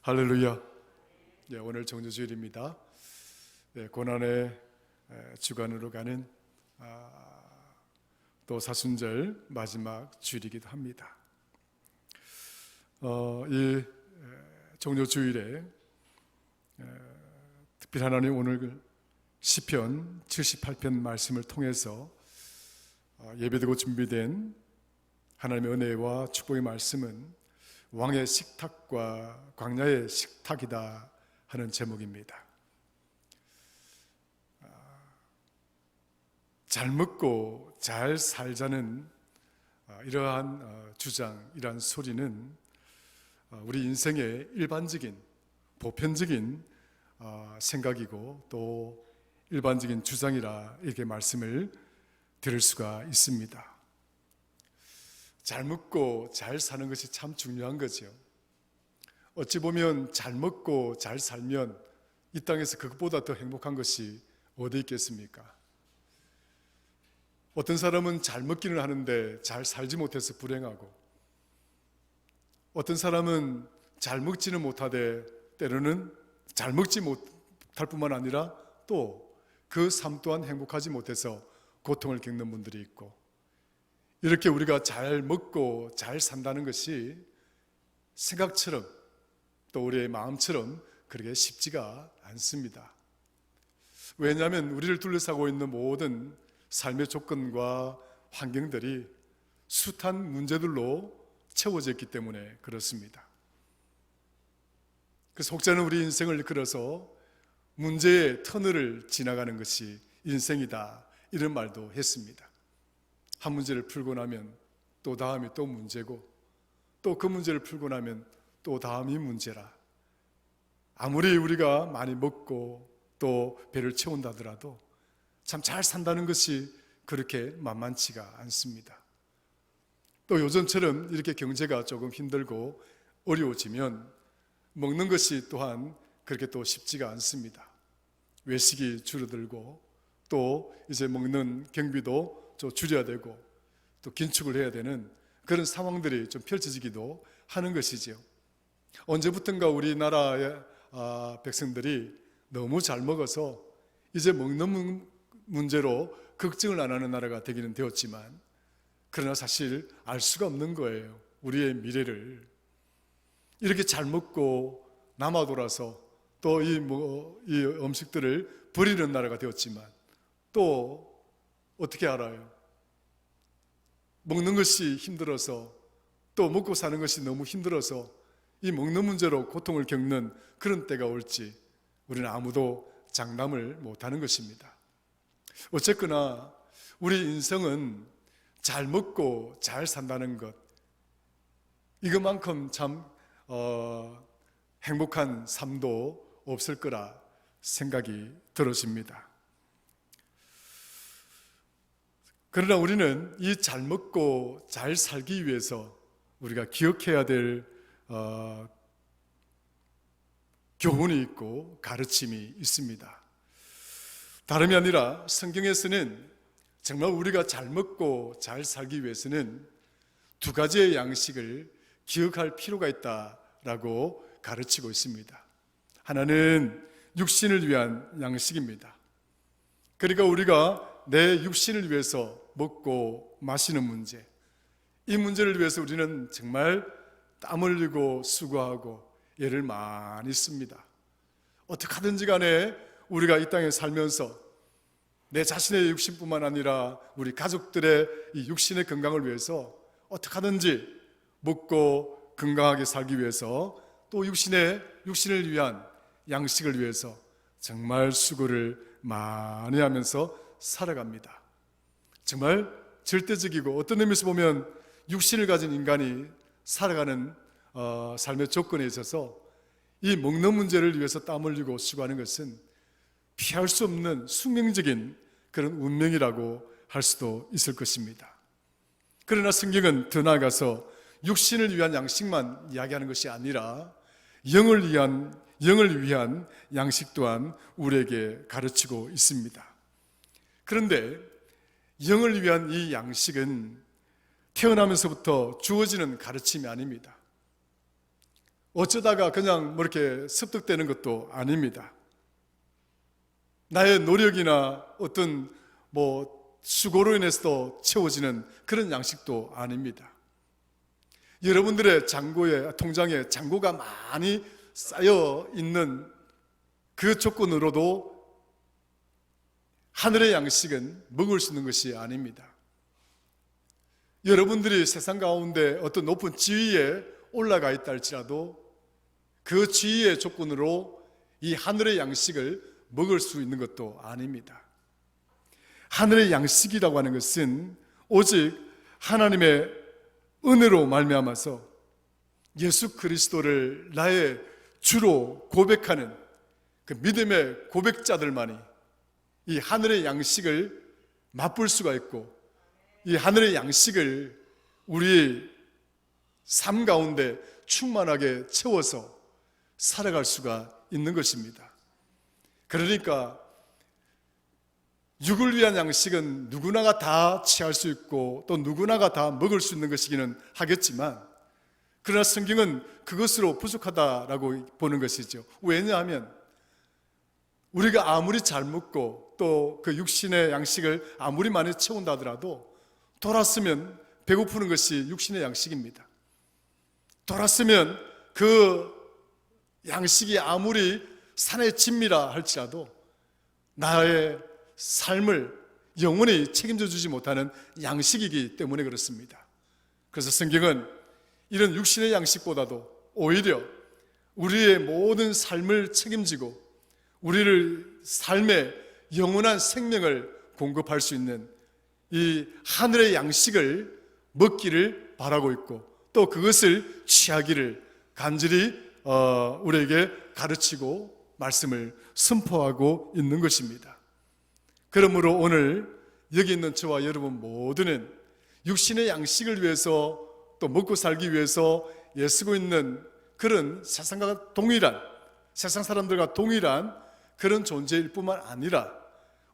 할렐루야. 오늘 정조주일입니다. 고난의 주간으로 가는 또 사순절 마지막 주일이기도 합니다. 이 정조주일에 특별히 하나님 오늘 시편 78편 말씀을 통해서 예배되고 준비된 하나님의 은혜와 축복의 말씀은 왕의 식탁과 광야의 식탁이다 하는 제목입니다. 잘 먹고 잘 살자는 이러한 주장, 이러한 소리는 우리 인생의 일반적인 보편적인 생각이고 또 일반적인 주장이라 이렇게 말씀을 드릴 수가 있습니다. 잘 먹고 잘 사는 것이 참 중요한 거죠. 어찌 보면 잘 먹고 잘 살면 이 땅에서 그것보다 더 행복한 것이 어디 있겠습니까? 어떤 사람은 잘 먹기는 하는데 잘 살지 못해서 불행하고, 어떤 사람은 잘 먹지는 못하되 때로는 잘 먹지 못할 뿐만 아니라 또 그 삶 또한 행복하지 못해서 고통을 겪는 분들이 있고, 이렇게 우리가 잘 먹고 잘 산다는 것이 생각처럼 또 우리의 마음처럼 그렇게 쉽지가 않습니다. 왜냐하면 우리를 둘러싸고 있는 모든 삶의 조건과 환경들이 숱한 문제들로 채워져 있기 때문에 그렇습니다. 그 속죄는 우리 인생을 이끌어서 문제의 터널을 지나가는 것이 인생이다, 이런 말도 했습니다. 한 문제를 풀고 나면 또 다음이 또 문제고, 또 그 문제를 풀고 나면 또 다음이 문제라. 아무리 우리가 많이 먹고 또 배를 채운다 하더라도 참 잘 산다는 것이 그렇게 만만치가 않습니다. 또 요즘처럼 이렇게 경제가 조금 힘들고 어려워지면 먹는 것이 또한 그렇게 또 쉽지가 않습니다. 외식이 줄어들고 또 이제 먹는 경비도 좀 줄여야 되고 또 긴축을 해야 되는 그런 상황들이 좀 펼쳐지기도 하는 것이죠. 언제부턴가 우리나라의 백성들이 너무 잘 먹어서 이제 먹는 문제로 걱정을 안 하는 나라가 되기는 되었지만, 그러나 사실 알 수가 없는 거예요. 우리의 미래를 이렇게 잘 먹고 남아 돌아서 또 이 음식들을 버리는 나라가 되었지만 또 어떻게 알아요? 먹는 것이 힘들어서, 또 먹고 사는 것이 너무 힘들어서 이 먹는 문제로 고통을 겪는 그런 때가 올지 우리는 아무도 장담을 못하는 것입니다. 어쨌거나 우리 인생은 잘 먹고 잘 산다는 것, 이것만큼 참 행복한 삶도 없을 거라 생각이 들어집니다. 그러나 우리는 이 잘 먹고 잘 살기 위해서 우리가 기억해야 될 교훈이 있고 가르침이 있습니다. 다름이 아니라 성경에서는 정말 우리가 잘 먹고 잘 살기 위해서는 두 가지의 양식을 기억할 필요가 있다라고 가르치고 있습니다. 하나는 육신을 위한 양식입니다. 그러니까 우리가 내 육신을 위해서 먹고 마시는 문제, 이 문제를 위해서 우리는 정말 땀 흘리고 수고하고 애를 많이 씁니다. 어떻게 하든지 간에 우리가 이 땅에 살면서 내 자신의 육신뿐만 아니라 우리 가족들의 이 육신의 건강을 위해서 어떻게 하든지 먹고 건강하게 살기 위해서 또 육신을 위한 양식을 위해서 정말 수고를 많이 하면서 살아갑니다. 정말 절대적이고 어떤 의미에서 보면 육신을 가진 인간이 살아가는 삶의 조건에 있어서 이 먹는 문제를 위해서 땀 흘리고 수고하는 것은 피할 수 없는 숙명적인 그런 운명이라고 할 수도 있을 것입니다. 그러나 성경은 더 나아가서 육신을 위한 양식만 이야기하는 것이 아니라 영을 위한 양식 또한 우리에게 가르치고 있습니다. 그런데 영을 위한 이 양식은 태어나면서부터 주어지는 가르침이 아닙니다. 어쩌다가 그냥 뭐 이렇게 습득되는 것도 아닙니다. 나의 노력이나 어떤 뭐 수고로 인해서도 채워지는 그런 양식도 아닙니다. 여러분들의 통장에 잔고가 많이 쌓여 있는 그 조건으로도 하늘의 양식은 먹을 수 있는 것이 아닙니다. 여러분들이 세상 가운데 어떤 높은 지위에 올라가 있다 할지라도 그 지위의 조건으로 이 하늘의 양식을 먹을 수 있는 것도 아닙니다. 하늘의 양식이라고 하는 것은 오직 하나님의 은혜로 말미암아서 예수 그리스도를 나의 주로 고백하는 그 믿음의 고백자들만이 이 하늘의 양식을 맛볼 수가 있고, 이 하늘의 양식을 우리 삶 가운데 충만하게 채워서 살아갈 수가 있는 것입니다. 그러니까 육을 위한 양식은 누구나가 다 취할 수 있고 또 누구나가 다 먹을 수 있는 것이기는 하겠지만, 그러나 성경은 그것으로 부족하다라고 보는 것이죠. 왜냐하면 우리가 아무리 잘 먹고 또 그 육신의 양식을 아무리 많이 채운다 하더라도 돌았으면 배고프는 것이 육신의 양식입니다. 돌았으면 그 양식이 아무리 산의 진미라 할지라도 나의 삶을 영원히 책임져 주지 못하는 양식이기 때문에 그렇습니다. 그래서 성경은 이런 육신의 양식보다도 오히려 우리의 모든 삶을 책임지고 우리를 삶의 영원한 생명을 공급할 수 있는 이 하늘의 양식을 먹기를 바라고 있고, 또 그것을 취하기를 간절히 우리에게 가르치고 말씀을 선포하고 있는 것입니다. 그러므로 오늘 여기 있는 저와 여러분 모두는 육신의 양식을 위해서 또 먹고 살기 위해서 애쓰고 있는 그런 세상과 동일한, 세상 사람들과 동일한 그런 존재일 뿐만 아니라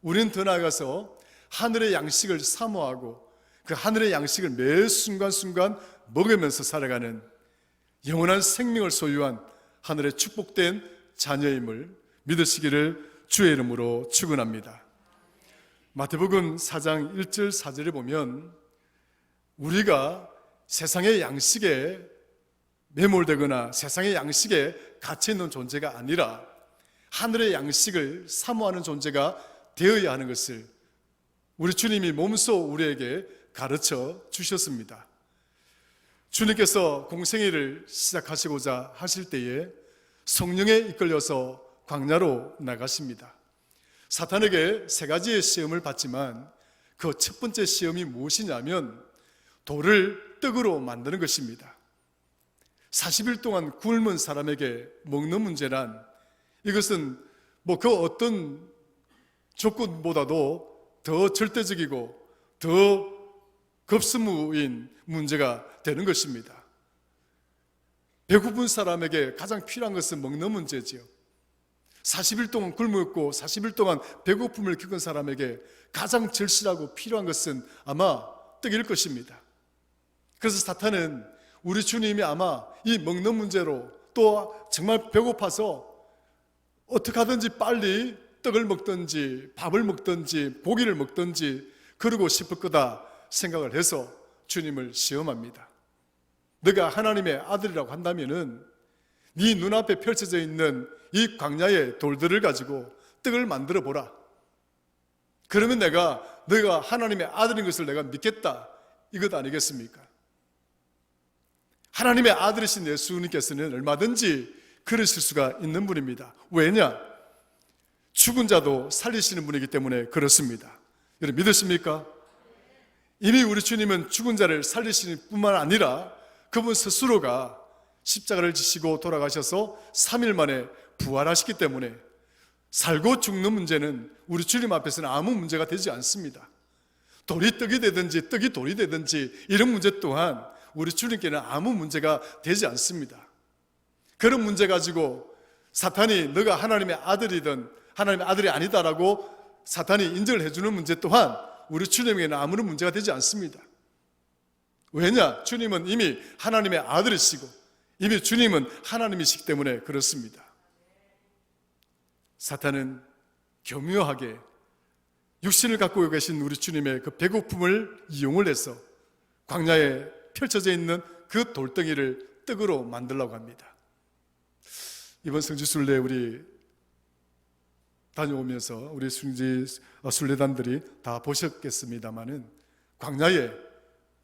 우리는 더 나아가서 하늘의 양식을 사모하고 그 하늘의 양식을 매 순간순간 먹으면서 살아가는 영원한 생명을 소유한 하늘의 축복된 자녀임을 믿으시기를 주의 이름으로 축원합니다. 마태복음 4장 1절 4절에 보면 우리가 세상의 양식에 매몰되거나 세상의 양식에 갇혀 있는 존재가 아니라 하늘의 양식을 사모하는 존재가 되어야 하는 것을 우리 주님이 몸소 우리에게 가르쳐 주셨습니다. 주님께서 공생애를 시작하시고자 하실 때에 성령에 이끌려서 광야로 나가십니다. 사탄에게 세 가지의 시험을 받지만 그 첫 번째 시험이 무엇이냐면 돌을 떡으로 만드는 것입니다. 40일 동안 굶은 사람에게 먹는 문제란, 이것은 뭐 그 어떤 조건보다도 더 절대적이고 더 급선무인 문제가 되는 것입니다. 배고픈 사람에게 가장 필요한 것은 먹는 문제지요. 40일 동안 굶었고 40일 동안 배고픔을 겪은 사람에게 가장 절실하고 필요한 것은 아마 떡일 것입니다. 그래서 사탄은 우리 주님이 아마 이 먹는 문제로 또 정말 배고파서 어떻게 하든지 빨리 떡을 먹든지 밥을 먹든지 고기를 먹든지 그러고 싶을 거다 생각을 해서 주님을 시험합니다. 너가 하나님의 아들이라고 한다면은 네 눈앞에 펼쳐져 있는 이 광야의 돌들을 가지고 떡을 만들어 보라. 그러면 너가 하나님의 아들인 것을 내가 믿겠다, 이것 아니겠습니까? 하나님의 아들이신 예수님께서는 얼마든지 그러실 수가 있는 분입니다. 왜냐? 죽은 자도 살리시는 분이기 때문에 그렇습니다. 여러분 믿으십니까? 이미 우리 주님은 죽은 자를 살리시는 뿐만 아니라 그분 스스로가 십자가를 지시고 돌아가셔서 3일 만에 부활하셨기 때문에 살고 죽는 문제는 우리 주님 앞에서는 아무 문제가 되지 않습니다. 돌이 떡이 되든지 떡이 돌이 되든지 이런 문제 또한 우리 주님께는 아무 문제가 되지 않습니다. 그런 문제 가지고 사탄이 너가 하나님의 아들이든 하나님의 아들이 아니다라고 사탄이 인정을 해주는 문제 또한 우리 주님에게는 아무런 문제가 되지 않습니다. 왜냐? 주님은 이미 하나님의 아들이시고 이미 주님은 하나님이시기 때문에 그렇습니다. 사탄은 교묘하게 육신을 갖고 계신 우리 주님의 그 배고픔을 이용을 해서 광야에 펼쳐져 있는 그 돌덩이를 떡으로 만들려고 합니다. 이번 성지순례 우리 다녀오면서 우리 순례단들이 다 보셨겠습니다마는 광야에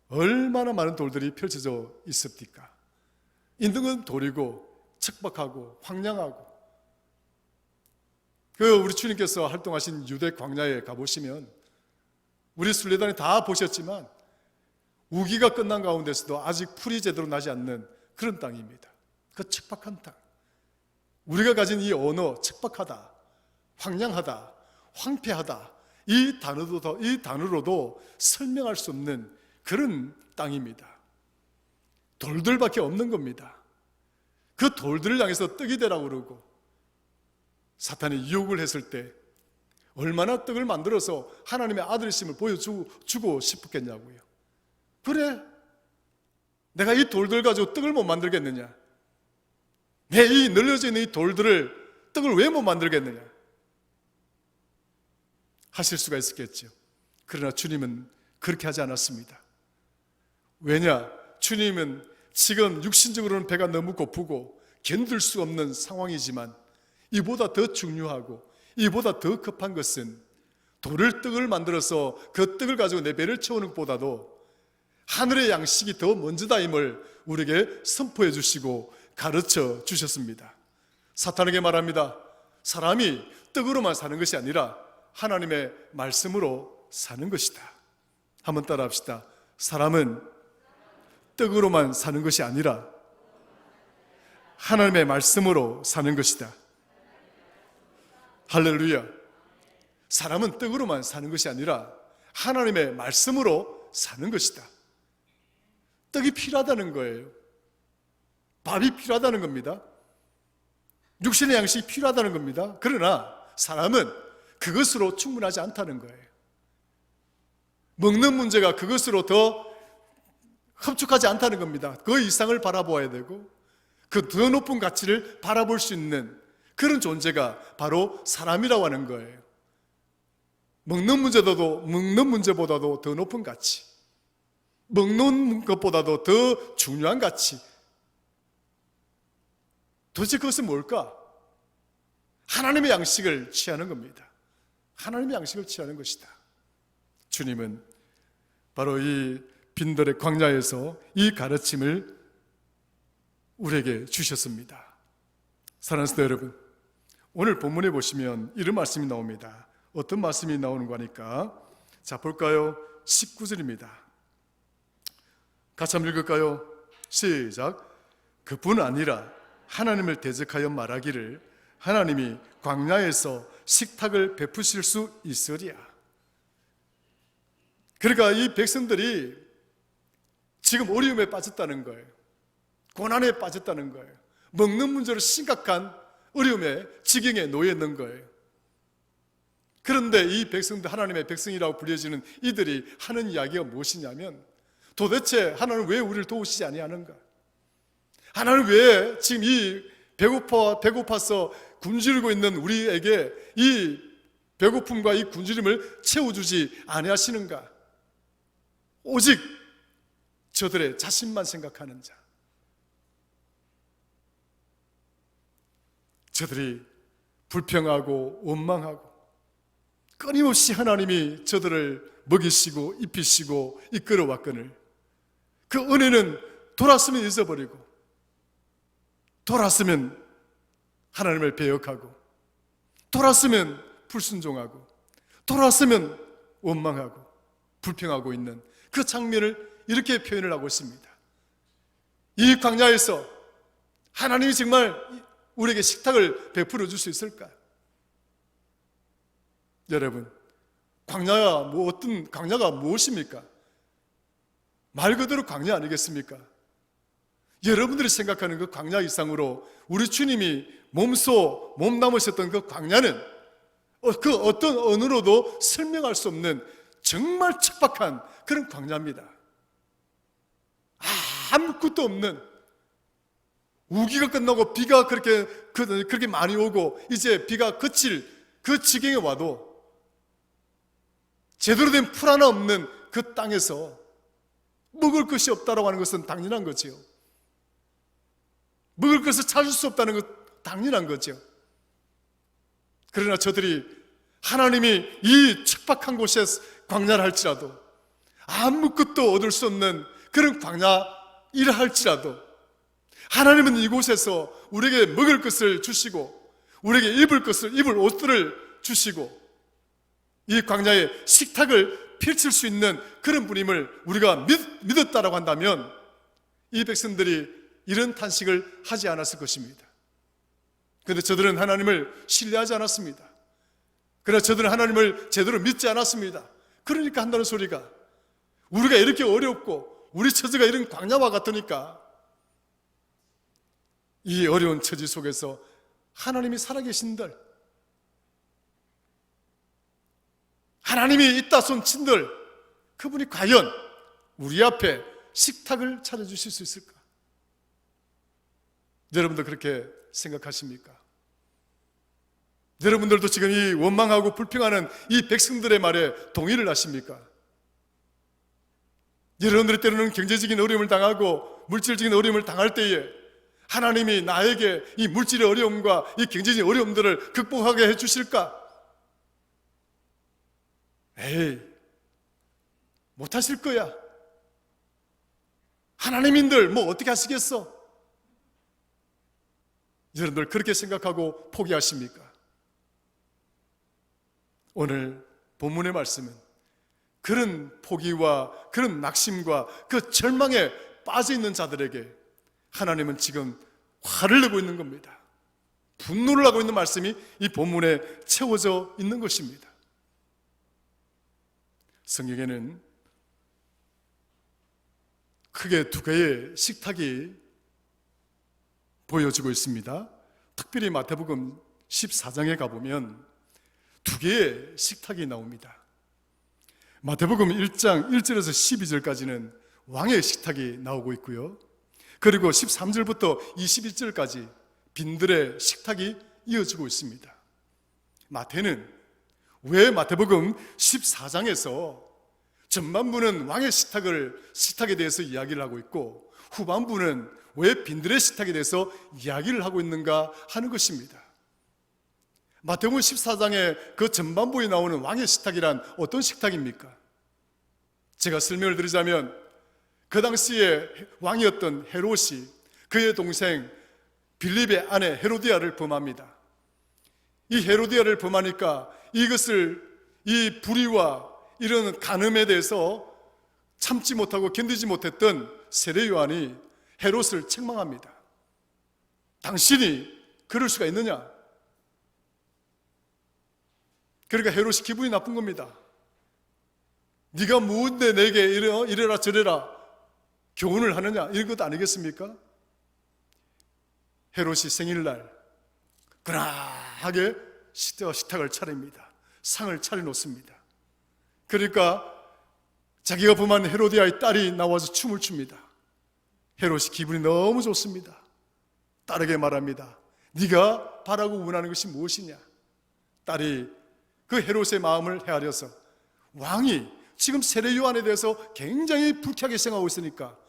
얼마나 많은 돌들이 펼쳐져 있습니까? 있는 건 돌이고 척박하고 황량하고, 우리 주님께서 활동하신 유대 광야에 가보시면 우리 순례단이 다 보셨지만 우기가 끝난 가운데서도 아직 풀이 제대로 나지 않는 그런 땅입니다. 그 척박한 땅, 우리가 가진 이 언어, 척박하다, 황량하다, 황폐하다, 이 단어로도 설명할 수 없는 그런 땅입니다. 돌들밖에 없는 겁니다. 그 돌들을 향해서 떡이 되라고 그러고 사탄이 유혹을 했을 때 얼마나 떡을 만들어서 하나님의 아들이심을 보여주고 싶었겠냐고요. 그래, 내가 이 돌들 가지고 떡을 못 만들겠느냐? 내 이 널려져 있는 이 돌들을 떡을 왜 못 만들겠느냐? 하실 수가 있었겠죠. 그러나 주님은 그렇게 하지 않았습니다. 왜냐? 주님은 지금 육신적으로는 배가 너무 고프고 견딜 수 없는 상황이지만 이보다 더 중요하고 이보다 더 급한 것은 돌을 떡을 만들어서 그 떡을 가지고 내 배를 채우는 것보다도 하늘의 양식이 더 먼저다임을 우리에게 선포해 주시고 가르쳐 주셨습니다. 사탄에게 말합니다. 사람이 떡으로만 사는 것이 아니라 하나님의 말씀으로 사는 것이다. 한번 따라 합시다. 사람은 떡으로만 사는 것이 아니라 하나님의 말씀으로 사는 것이다. 할렐루야. 사람은 떡으로만 사는 것이 아니라 하나님의 말씀으로 사는 것이다. 떡이 필요하다는 거예요. 밥이 필요하다는 겁니다. 육신의 양식이 필요하다는 겁니다. 그러나 사람은 그것으로 충분하지 않다는 거예요. 먹는 문제가 그것으로 더 흡족하지 않다는 겁니다. 그 이상을 바라보아야 되고 그 더 높은 가치를 바라볼 수 있는 그런 존재가 바로 사람이라고 하는 거예요. 먹는 문제보다도 더 높은 가치, 먹는 것보다도 더 중요한 가치. 도대체 그것은 뭘까? 하나님의 양식을 취하는 겁니다. 하나님의 양식을 취하는 것이다. 주님은 바로 이 빈들의 광야에서 이 가르침을 우리에게 주셨습니다. 사랑하는 성도 여러분, 오늘 본문에 보시면 이런 말씀이 나옵니다. 어떤 말씀이 나오는 거니까 자 볼까요? 19절입니다. 같이 한번 읽을까요? 시작. 그뿐 아니라 하나님을 대적하여 말하기를 하나님이 광야에서 식탁을 베푸실 수 있으랴. 그러니까 이 백성들이 지금 어려움에 빠졌다는 거예요. 고난에 빠졌다는 거예요. 먹는 문제로 심각한 어려움에 지경에 놓여 있는 거예요. 그런데 이 백성들, 하나님의 백성이라고 불려지는 이들이 하는 이야기가 무엇이냐면 도대체 하나님은 왜 우리를 도우시지 아니하는가? 하나님은 왜 지금 이 배고파서 굶주리고 있는 우리에게 이 배고픔과 이 굶주림을 채워주지 아니하시는가? 오직 저들의 자신만 생각하는 자, 저들이 불평하고 원망하고 끊임없이 하나님이 저들을 먹이시고 입히시고 이끌어왔거늘 그 은혜는 돌았으면 잊어버리고 돌았으면 하나님을 배역하고 돌았으면 불순종하고 돌았으면 원망하고 불평하고 있는 그 장면을 이렇게 표현을 하고 있습니다. 이 광야에서 하나님이 정말 우리에게 식탁을 베풀어 줄 수 있을까? 여러분, 광야가 무엇입니까? 말 그대로 광야 아니겠습니까? 여러분들이 생각하는 그 광야 이상으로 우리 주님이 몸 남으셨던 그 광야는 그 어떤 언어로도 설명할 수 없는 정말 척박한 그런 광야입니다. 아무것도 없는 우기가 끝나고 비가 그렇게 많이 오고 이제 비가 그칠 그 지경에 와도 제대로 된 풀 하나 없는 그 땅에서 먹을 것이 없다라고 하는 것은 당연한 거지요. 먹을 것을 찾을 수 없다는 것 당연한 거죠. 그러나 저들이 하나님이 이 척박한 곳에 광야를 할지라도 아무것도 얻을 수 없는 그런 광야이라 할지라도 하나님은 이곳에서 우리에게 먹을 것을 주시고 우리에게 입을 옷들을 주시고 이 광야에 식탁을 펼칠 수 있는 그런 분임을 우리가 믿었다라고 한다면 이 백성들이 이런 탄식을 하지 않았을 것입니다. 그런데 저들은 하나님을 신뢰하지 않았습니다. 그러나 저들은 하나님을 제대로 믿지 않았습니다. 그러니까 한다는 소리가 우리가 이렇게 어렵고 우리 처지가 이런 광야와 같으니까 이 어려운 처지 속에서 하나님이 살아계신들, 하나님이 있다 손친들, 그분이 과연 우리 앞에 식탁을 차려주실 수 있을까? 여러분도 그렇게 생각하십니까? 여러분들도 지금 이 원망하고 불평하는 이 백성들의 말에 동의를 하십니까? 여러분들이 때로는 경제적인 어려움을 당하고 물질적인 어려움을 당할 때에 하나님이 나에게 이 물질의 어려움과 이 경제적인 어려움들을 극복하게 해주실까? 에이, 못하실 거야. 하나님인들 뭐 어떻게 하시겠어? 여러분들 그렇게 생각하고 포기하십니까? 오늘 본문의 말씀은 그런 포기와 그런 낙심과 그 절망에 빠져 있는 자들에게 하나님은 지금 화를 내고 있는 겁니다. 분노를 하고 있는 말씀이 이 본문에 채워져 있는 것입니다. 성경에는 크게 두 개의 식탁이 보여지고 있습니다. 특별히 마태복음 14장에 가보면 두 개의 식탁이 나옵니다. 마태복음 1장 1절에서 12절까지는 왕의 식탁이 나오고 있고요. 그리고 13절부터 21절까지 빈들의 식탁이 이어지고 있습니다. 마태는 왜 마태복음 14장에서 전반부는 왕의 식탁에 대해서 이야기를 하고 있고 후반부는 왜 빈들의 식탁에 대해서 이야기를 하고 있는가 하는 것입니다. 마태복음 14장의 그 전반부에 나오는 왕의 식탁이란 어떤 식탁입니까? 제가 설명을 드리자면 그 당시에 왕이었던 헤롯이 그의 동생 빌립의 아내 헤로디아를 범합니다. 이 헤로디아를 범하니까 이 불의와 이런 간음에 대해서 참지 못하고 견디지 못했던 세례 요한이 헤롯을 책망합니다. 당신이 그럴 수가 있느냐? 그러니까 헤롯이 기분이 나쁜 겁니다. 네가 무엇인데 내게 이래라 저래라 교훈을 하느냐, 이런 것 아니겠습니까? 헤롯이 생일날 근하게 식탁을 차립니다. 상을 차려놓습니다. 그러니까 자기가 범한 헤로디아의 딸이 나와서 춤을 춥니다. 헤롯이 기분이 너무 좋습니다. 딸에게 말합니다. 네가 바라고 원하는 것이 무엇이냐? 딸이 그 헤롯의 마음을 헤아려서 왕이 지금 세례 요한에 대해서 굉장히 불쾌하게 생각하고 있으니까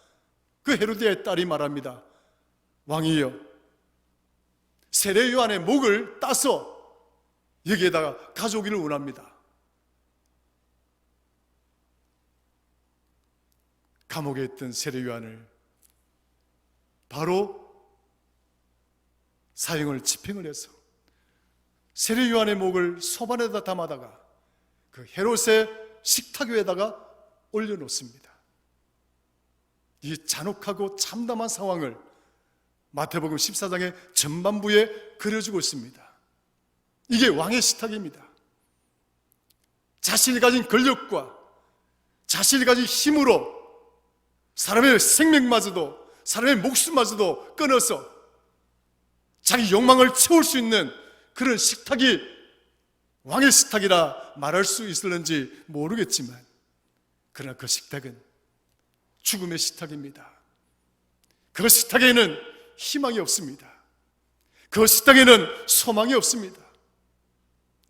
그 헤로디아의 딸이 말합니다. 왕이여, 세례 요한의 목을 따서 여기에다가 가져오기를 원합니다. 감옥에 있던 세례 요한을 바로 사형을 집행을 해서 세례 요한의 목을 소반에다 담아다가 그 헤롯의 식탁 위에다가 올려놓습니다. 이 잔혹하고 참담한 상황을 마태복음 14장의 전반부에 그려주고 있습니다. 이게 왕의 식탁입니다. 자신이 가진 권력과 자신이 가진 힘으로 사람의 생명마저도, 사람의 목숨마저도 끊어서 자기 욕망을 채울 수 있는 그런 식탁이 왕의 식탁이라 말할 수 있을는지 모르겠지만, 그러나 그 식탁은 죽음의 식탁입니다. 그 식탁에는 희망이 없습니다. 그 식탁에는 소망이 없습니다.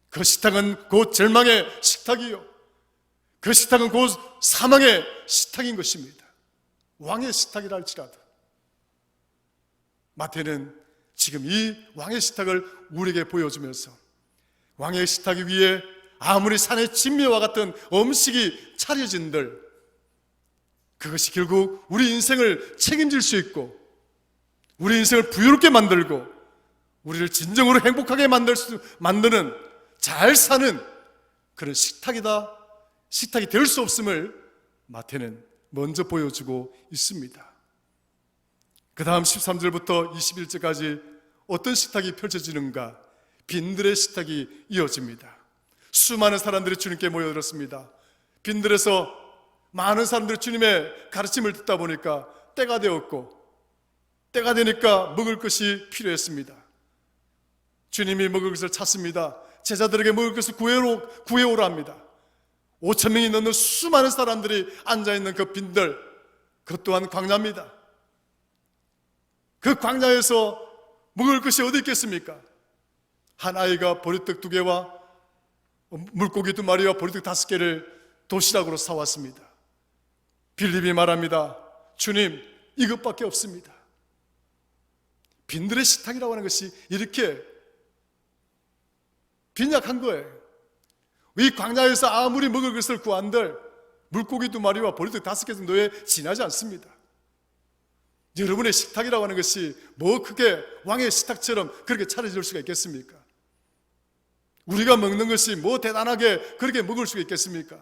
그 식탁은 곧 절망의 식탁이요, 그 식탁은 곧 사망의 식탁인 것입니다. 왕의 식탁이라 할지라도 마태는 지금 이 왕의 식탁을 우리에게 보여주면서 왕의 식탁 위에 아무리 산의 진미와 같은 음식이 차려진들 그것이 결국 우리 인생을 책임질 수 있고 우리 인생을 부유롭게 만들고 우리를 진정으로 행복하게 만드는 잘 사는 그런 식탁이 될 수 없음을 마태는 먼저 보여주고 있습니다. 그 다음 13절부터 21절까지 어떤 식탁이 펼쳐지는가? 빈들의 식탁이 이어집니다. 수많은 사람들이 주님께 모여들었습니다. 빈들에서 많은 사람들이 주님의 가르침을 듣다 보니까 때가 되었고, 때가 되니까 먹을 것이 필요했습니다. 주님이 먹을 것을 찾습니다. 제자들에게 먹을 것을 구해오라 합니다. 5,000명이 넘는 수많은 사람들이 앉아있는 그 빈들, 그것 또한 광야입니다. 그 광야에서 먹을 것이 어디 있겠습니까? 한 아이가 보리떡 2개와 물고기 2마리와 보리떡 5개를 도시락으로 사왔습니다. 빌립이 말합니다. 주님, 이것밖에 없습니다. 빈들의 식탁이라고 하는 것이 이렇게 빈약한 거예요. 이 광야에서 아무리 먹을 것을 구한들 물고기 2마리와 보리떡 5개 정도에 지나지 않습니다. 여러분의 식탁이라고 하는 것이 뭐 크게 왕의 식탁처럼 그렇게 차려질 수가 있겠습니까? 우리가 먹는 것이 뭐 대단하게 그렇게 먹을 수가 있겠습니까?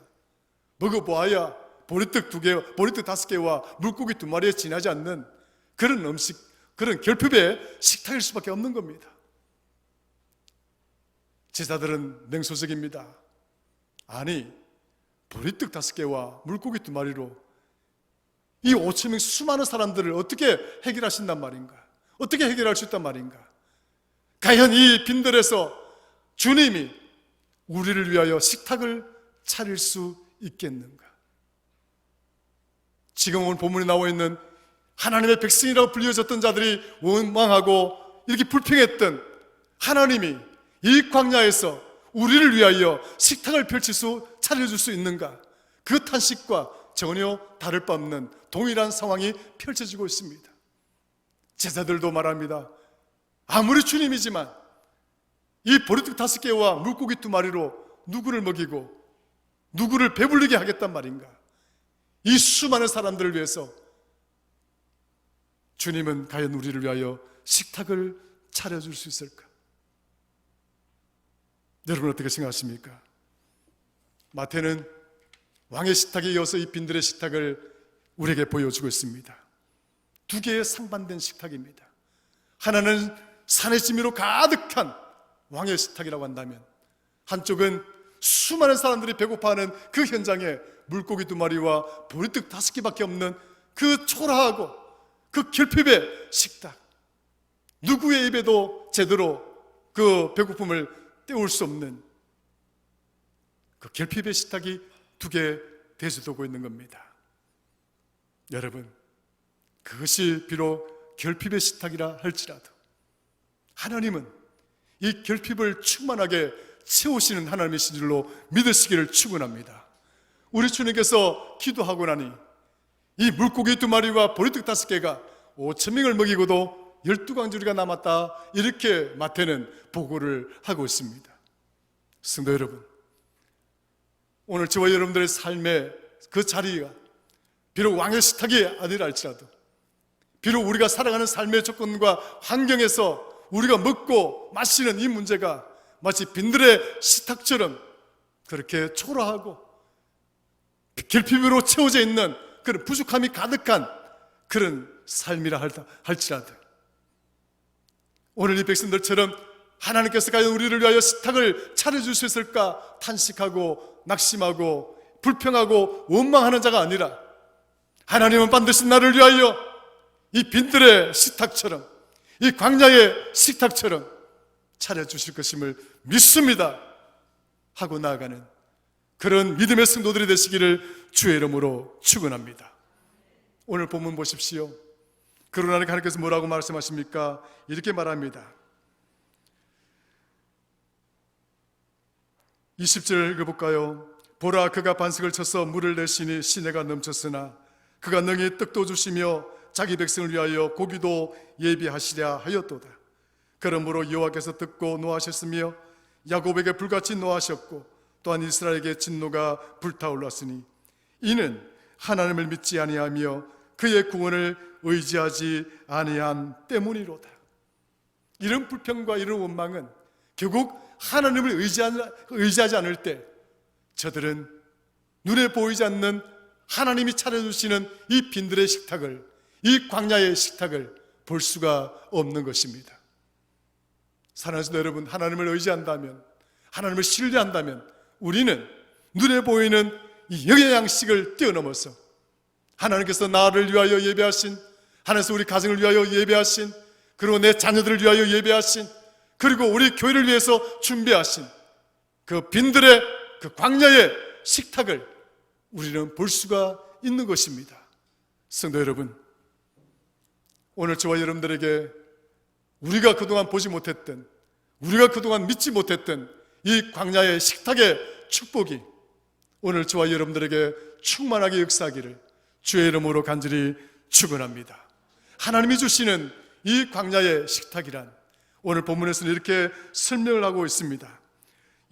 먹어보아야 보리떡 2개, 보리떡 5개와 물고기 2마리에 지나지 않는 그런 음식, 그런 결핍의 식탁일 수밖에 없는 겁니다. 제자들은 냉소적입니다. 아니, 보리떡 5개와 물고기 2마리로 이 5,000명 수많은 사람들을 어떻게 해결하신단 말인가? 어떻게 해결할 수 있단 말인가? 과연 이 빈들에서 주님이 우리를 위하여 식탁을 차릴 수 있겠는가? 지금 오늘 본문에 나와 있는 하나님의 백성이라고 불려졌던 자들이 원망하고 이렇게 불평했던 하나님이 이 광야에서 우리를 위하여 식탁을 차려줄 수 있는가? 그 탄식과 전혀 다를 바 없는 동일한 상황이 펼쳐지고 있습니다. 제자들도 말합니다. 아무리 주님이지만 이 보리떡 5개와 물고기 2마리로 누구를 먹이고 누구를 배불리게 하겠단 말인가? 이 수많은 사람들을 위해서 주님은 과연 우리를 위하여 식탁을 차려줄 수 있을까? 여러분 어떻게 생각하십니까? 마태는 왕의 식탁에 이어서 이 빈들의 식탁을 우리에게 보여주고 있습니다. 2개의 상반된 식탁입니다. 하나는 산의 진미로 가득한 왕의 식탁이라고 한다면 한쪽은 수많은 사람들이 배고파하는 그 현장에 물고기 2마리와 보리떡 5개밖에 없는 그 초라하고 그 결핍의 식탁, 누구의 입에도 제대로 그 배고픔을 때울 수 없는 그 결핍의 식탁이 2개 대주도고 있는 겁니다. 여러분, 그것이 비록 결핍의 식탁이라 할지라도 하나님은 이 결핍을 충만하게 채우시는 하나님이신 줄로 믿으시기를 축원합니다. 우리 주님께서 기도하고 나니 이 물고기 2마리와 보리떡 5개가 5,000명을 먹이고도 12광주리가 남았다, 이렇게 마태는 보고를 하고 있습니다. 성도 여러분, 오늘 저와 여러분들의 삶의 그 자리가 비록 왕의 식탁이 아니라 할지라도, 비록 우리가 살아가는 삶의 조건과 환경에서 우리가 먹고 마시는 이 문제가 마치 빈들의 식탁처럼 그렇게 초라하고 결핍으로 채워져 있는 그런 부족함이 가득한 그런 삶이라 할지라도, 오늘 이 백성들처럼 하나님께서 과연 우리를 위하여 식탁을 차려줄 수 있을까 탄식하고 낙심하고 불평하고 원망하는 자가 아니라, 하나님은 반드시 나를 위하여 이 빈들의 식탁처럼, 이 광야의 식탁처럼 차려주실 것임을 믿습니다 하고 나아가는 그런 믿음의 성도들이 되시기를 주의 이름으로 축원합니다. 오늘 본문 보십시오. 그러나 하나님께서 뭐라고 말씀하십니까? 이렇게 말합니다. 20절 읽어볼까요? 보라, 그가 반석을 쳐서 물을 내시니 시내가 넘쳤으나 그가 능히 떡도 주시며 자기 백성을 위하여 고기도 예비하시랴 하였도다. 그러므로 여호와께서 듣고 노하셨으며 야곱에게 불같이 노하셨고 또한 이스라엘에게 진노가 불타올랐으니 이는 하나님을 믿지 아니하며 그의 구원을 의지하지 아니한 때문이로다. 이런 불평과 이런 원망은 결국 하나님을 의지하지 않을 때 저들은 눈에 보이지 않는 하나님이 차려주시는 이 빈들의 식탁을, 이 광야의 식탁을 볼 수가 없는 것입니다. 사랑하는 성도 여러분, 하나님을 의지한다면, 하나님을 신뢰한다면 우리는 눈에 보이는 이 영의 양식을 뛰어넘어서 하나님께서 나를 위하여 예배하신, 하나님께서 우리 가정을 위하여 예배하신, 그리고 내 자녀들을 위하여 예배하신, 그리고 우리 교회를 위해서 준비하신 그 빈들의 그 광야의 식탁을 우리는 볼 수가 있는 것입니다. 성도 여러분, 오늘 저와 여러분들에게 우리가 그동안 보지 못했던, 우리가 그동안 믿지 못했던 이 광야의 식탁의 축복이 오늘 저와 여러분들에게 충만하게 역사하기를 주의 이름으로 간절히 축원합니다. 하나님이 주시는 이 광야의 식탁이란 오늘 본문에서는 이렇게 설명을 하고 있습니다.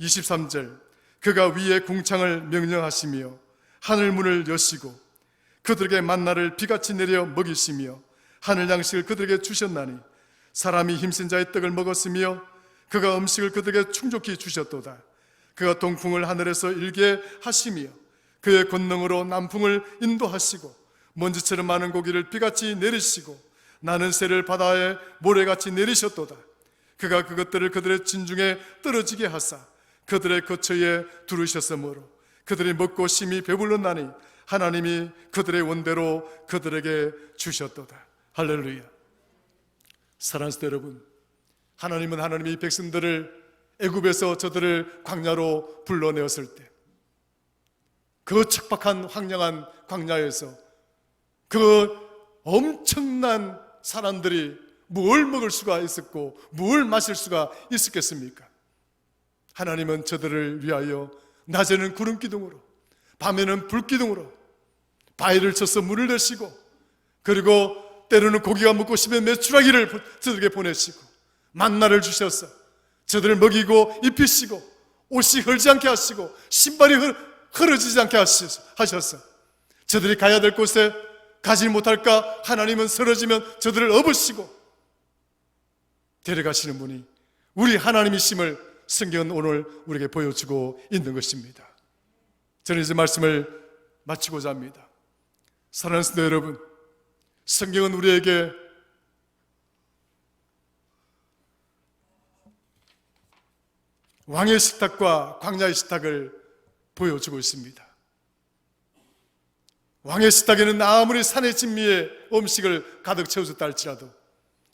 23절, 그가 위에 궁창을 명령하시며 하늘문을 여시고 그들에게 만나를 비같이 내려 먹이시며 하늘 양식을 그들에게 주셨나니 사람이 힘센 자의 떡을 먹었으며 그가 음식을 그들에게 충족히 주셨도다. 그가 동풍을 하늘에서 일게 하시며 그의 권능으로 남풍을 인도하시고 먼지처럼 많은 고기를 비같이 내리시고 나는 새를 바다에 모래같이 내리셨도다. 그가 그것들을 그들의 진중에 떨어지게 하사 그들의 거처에 두르셨으므로 그들이 먹고 심히 배불렀나니 하나님이 그들의 원대로 그들에게 주셨도다. 할렐루야. 사랑하는 성도 여러분, 하나님은 하나님이 백성들을 애굽에서 저들을 광야로 불러내었을 때 그 척박한 황량한 광야에서 그 엄청난 사람들이 뭘 먹을 수가 있었고 뭘 마실 수가 있었겠습니까? 하나님은 저들을 위하여 낮에는 구름기둥으로 밤에는 불기둥으로 바위를 쳐서 물을 내시고 그리고 때로는 고기가 먹고 싶으면 메추라기를 저들에게 보내시고 만나를 주셔서 저들을 먹이고 입히시고 옷이 헐지 않게 하시고 신발이 흐러지지 않게 하셔서 저들이 가야 될 곳에 가지 못할까 하나님은 쓰러지면 저들을 업으시고 데려가시는 분이 우리 하나님이심을 성경은 오늘 우리에게 보여주고 있는 것입니다. 저는 이제 말씀을 마치고자 합니다. 사랑하는 성도 여러분, 성경은 우리에게 왕의 식탁과 광야의 식탁을 보여주고 있습니다. 왕의 식탁에는 아무리 산의 진미의 음식을 가득 채워줬다 할지라도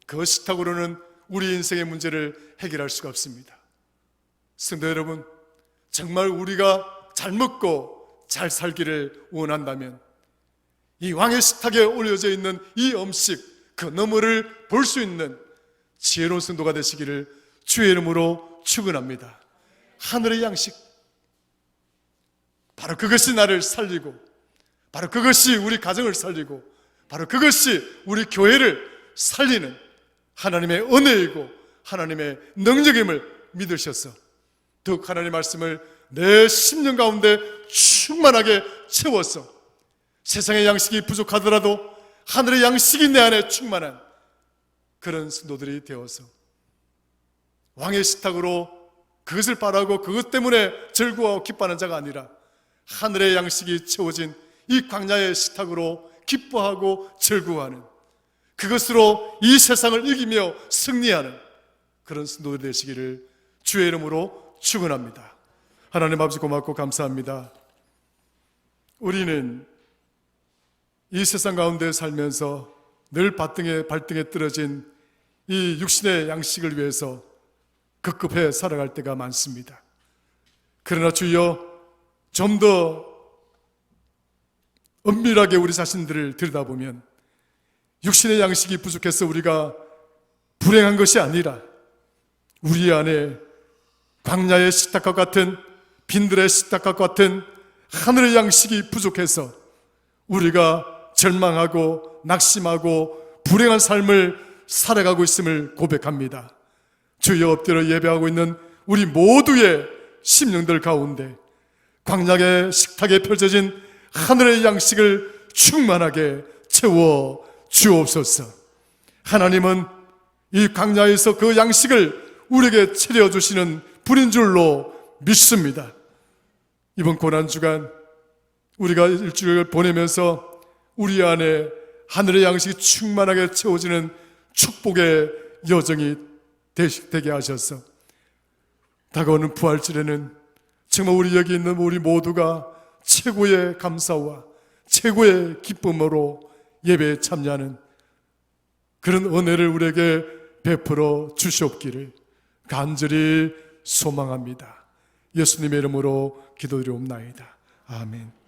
그 식탁으로는 우리 인생의 문제를 해결할 수가 없습니다. 성도 여러분, 정말 우리가 잘 먹고 잘 살기를 원한다면 이 왕의 식탁에 올려져 있는 이 음식 그 너머를 볼 수 있는 지혜로운 성도가 되시기를 주의 이름으로 축원합니다. 하늘의 양식, 바로 그것이 나를 살리고 바로 그것이 우리 가정을 살리고 바로 그것이 우리 교회를 살리는 하나님의 은혜이고 하나님의 능력임을 믿으셔서 더욱 하나님의 말씀을 내 심령 가운데 충만하게 채워서 세상의 양식이 부족하더라도 하늘의 양식이 내 안에 충만한 그런 성도들이 되어서 왕의 식탁으로 그것을 바라고 그것 때문에 즐거워하고 기뻐하는 자가 아니라 하늘의 양식이 채워진 이 광야의 식탁으로 기뻐하고 즐거워하는 그것으로 이 세상을 이기며 승리하는 그런 성도들 되시기를 주의 이름으로 축원합니다. 하나님 아버지 고맙고 감사합니다. 우리는 이 세상 가운데 살면서 늘 발등에 떨어진 이 육신의 양식을 위해서 급급해 살아갈 때가 많습니다. 그러나 주여 좀 더 엄밀하게 우리 자신들을 들여다보면 육신의 양식이 부족해서 우리가 불행한 것이 아니라 우리 안에 광야의 식탁과 같은, 빈들의 식탁과 같은 하늘의 양식이 부족해서 우리가 절망하고 낙심하고 불행한 삶을 살아가고 있음을 고백합니다. 주여 엎드려 예배하고 있는 우리 모두의 심령들 가운데 광야의 식탁에 펼쳐진 하늘의 양식을 충만하게 채워 주옵소서. 하나님은 이 광야에서 그 양식을 우리에게 차려주시는 분인 줄로 믿습니다. 이번 고난주간 우리가 일주일을 보내면서 우리 안에 하늘의 양식이 충만하게 채워지는 축복의 여정이 되게 하셔서 다가오는 부활절에는 정말 우리 여기 있는 우리 모두가 최고의 감사와 최고의 기쁨으로 예배에 참여하는 그런 은혜를 우리에게 베풀어 주시옵기를 간절히 소망합니다. 예수님의 이름으로 기도드리옵나이다. 아멘.